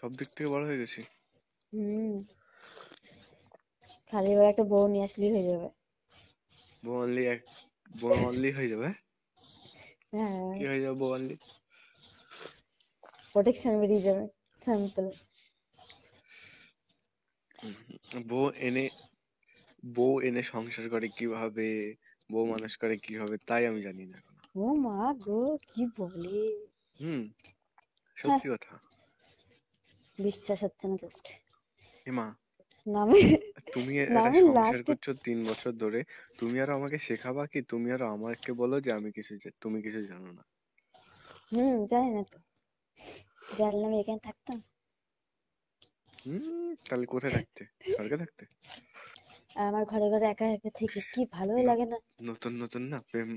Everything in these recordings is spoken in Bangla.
সব দিক থেকে বড় হয়ে গেছি। হুম, খালি এবার একটা বউ নিয়ে আসলেই হয়ে যাবে। বউ অনলি বউ অনলি হয়ে যাবে? হ্যাঁ, কি হয়ে যাবে বউ অনলি? প্রোটেকশন বেরিয়ে যাবে, সিম্পল। বউ এনে বউ এনে সংসার করে কিভাবে, বউ মানুষ করে কিভাবে, তাই আমি জানি না এখনো। ও মা গো, কি বলে! হুম, হ্যাঁ, সত্যি কথা। বিশ্বাস হচ্ছে না জাস্ট। এমা, নামে তুমি একটা নামে সংসার লাস্টে। করছো 3 বছর ধরে, তুমি আরো আমাকে শেখাবা কি? তুমি আরো আমাকে বলো যে আমি কিছু তুমি কিছু জানো না। জানি না তো, জানলে আমি এখানে থাকতাম? তাহলে কোথায় থাকতে? স্বর্গে থাকতে? আর আমার ঘরে ঘরে একা একা থেকে কি ভালোই ন- লাগে না। নতুন নতুন না প্রেম,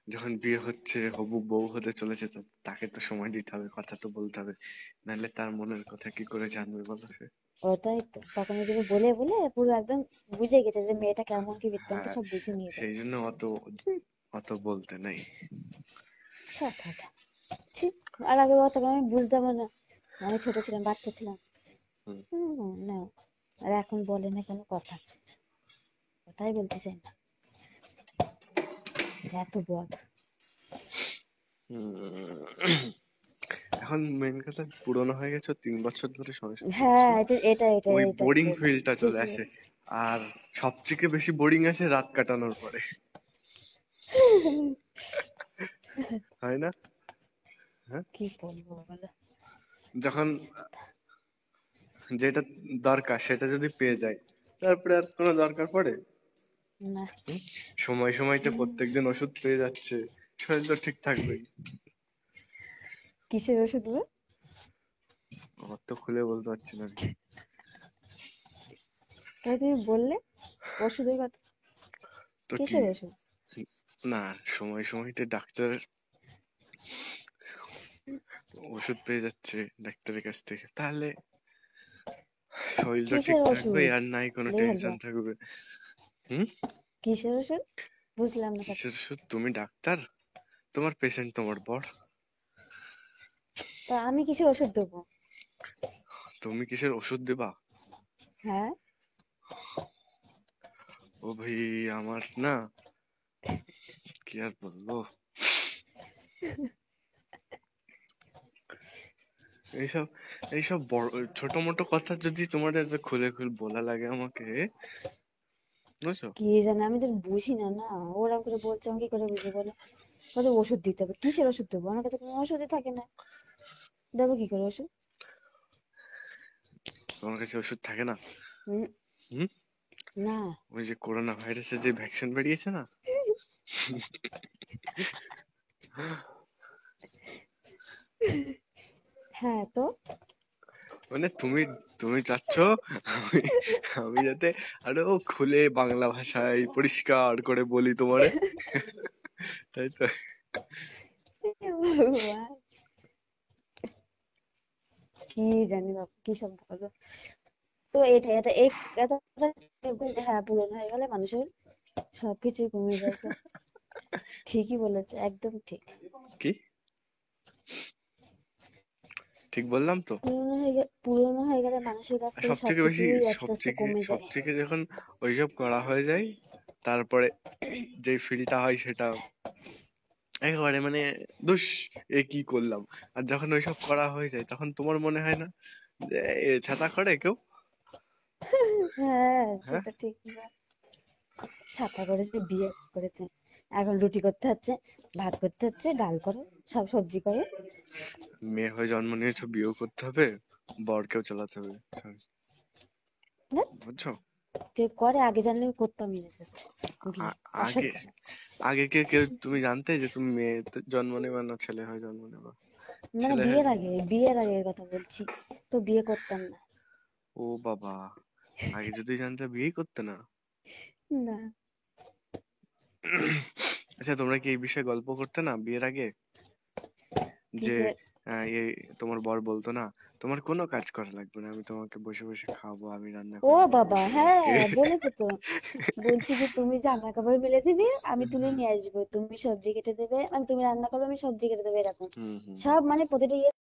যখন বিয়ে হচ্ছে, হবু বউ হতে চলেছে, তো তাকে তো সময় দিতে হবে, কথা তো বলতে হবে, নাহলে তার মনের কথা কি করে জানবে বলো সে? ওটাই তো, তখন ওদেরকে বলে বলে পুরো একদম বুঝে গেছে যে মেয়েটা কেমন কি বৃত্তান্ত, হ্যাঁ, সব বুঝে নিয়ে যাবে। সেই জন্য অত অত বলতে নেই। সব কথা। ছি, আর আগে তখন আমি বুঝতাম না, আমি ছোট ছিলাম, বাচ্চা ছিলাম। হুম, না, আর এখন বলে না কেন কথা, কথাই বলতে চাই না, এত বদ। হুম। এখন মেন কথা, পুরোনো হয়ে গেছে, 3 বছর ধরে সংসার করছো, হ্যাঁ, এটা ওই এটা বোরিং প্রবলেম, ফিলটা চলে ঠিকই আসে। বলে। আর সবথেকে বেশি বোরিং আসে রাত কাটানোর পরে, হয় না? হ্যাঁ, কি বলবো বলো, যখন কথা। যেটা দরকার সেটা যদি পেয়ে যায়, তারপরে আর কোনো দরকার পড়ে? না। হুম? সময় সময়তে প্রত্যেকদিন ওষুধ পেয়ে যাচ্ছে, শরীর তো ঠিক থাকবেই। কিসের ওষুধ গো? আমার তো খুলে বলতে পারছি না আমি। তাই তুমি বললে ওষুধের কথা, তো কি? কিসের ওষুধ? না, সময় সময়তে ডাক্তার ওষুধ পেয়ে যাচ্ছে ডাক্তারের কাছ থেকে, তাহলে শরীর তো ঠিক কিসের থাকবে ওষুধ? আর নাই কোনো লে টেনশন হালুয়া, থাকবে। হুম? কিসের ওষুধ? বুঝলাম না কথা। কিসের ওষুধ? তুমি ডাক্তার, তোমার পেশেন্ট তোমার বর। তা আমি কিসের ওষুধ দেবো? তুমি কিসের ওষুধ দেবা? হ্যাঁ। ও ভাই, আমার না, কি আর বলবো, এইসব এইসব বড় ছোট মোটো কথা যদি তোমাদের এত খুলে খুলে বলা লাগে আমাকে, বুঝছো? কি জানে, আমি তো বুঝি না না, ওরা করে বলছে, আমি কি করে বুঝি বলো? বলে ওষুধ দিতে হবে, কিসের ওষুধ দেবো? আমার কাছে কোনো ওষুধই থাকে না, দেবো কি করে ওষুধ? তোমার কাছে ওষুধ থাকে না? হুম, হুম? না। ওই যে করোনা ভাইরাসের যে ভ্যাকসিন বেরিয়েছে না, হ্যাঁ তো, মানে তুমি তুমি চাচ্ছ আমি আমি যাতে আরো খুলে বাংলা ভাষায় পরিষ্কার করে বলি তোমারে, তাই তো? ভগবান, কি জানি বাবা, কি সব বলো। তো এটা এটা এই কথাটা বলতে, হ্যাঁ, পূরণ হয়ে গেলে মানুষের সবকিছুই কমে যায় গো। ঠিকই বলেছে, একদম ঠিক। কি ঠিক বললাম তো? পুরোনো হয়ে গেলে মানুষের কাছ আর থেকে সব থেকে বেশি, সবকিছুই আস্তে সব আস্তে থেকে কমে সব যায়। থেকে যখন ওইসব করা হয়ে যায়, তারপরে যে ফিলটা হয় সেটা একেবারে মানে দুস, এ কি করলাম। আর যখন ওইসব করা হয়ে যায়, তখন তোমার মনে হয় না যে এ ছাতা করে কেউ? হ্যাঁ, হ্যাঁ, সেটা ঠিক। ছাতা করেছে, বিয়ে করেছে, এখন রুটি করতে হচ্ছে, ভাত করতে হচ্ছে, ডাল করো, সব সবজি করো। মেয়ে হয়ে জন্ম নিয়েছো, বিয়েও করতে হবে, বরকেও চালাতে হবে, ধ্যাৎ, বুঝছো? কেউ করে, আগে জানলে আমি করতামই না জাস্ট বিয়ে, আগে অসভ্য। আগে কে কেউ তুমি জানতে যে তুমি মেয়ে জন্ম নেবে না ছেলে হয়ে জন্ম নেবে? মানে ছেলে হয়ে বিয়ের আগের কথা বলছি, তো বিয়ে করতাম না। ও বাবা, আগে যদি জানতে বিয়ে করতে না? না। আচ্ছা, তোমরা কি এই বিষয়ে গল্প করতে না বিয়ের আগে? যে কিসে? এই তোমার বর বলতো না, তোমার কোনো কাজ করা লাগবে না, আমি তোমাকে বসে বসে খাওয়াবো, আমি রান্না ও করে দেবো। বাবা, হ্যাঁ, বলেছে তো। বলছি যে তুমি জামা কাপড় মেলে দিবে, আমি তুলে নিয়ে আসবো, তুমি সবজি কেটে দেবে, মানে তুমি রান্না করবে, আমি সবজি কেটে দেবো, এরকম হুম হুম হুম। সব, মানে প্রতিটা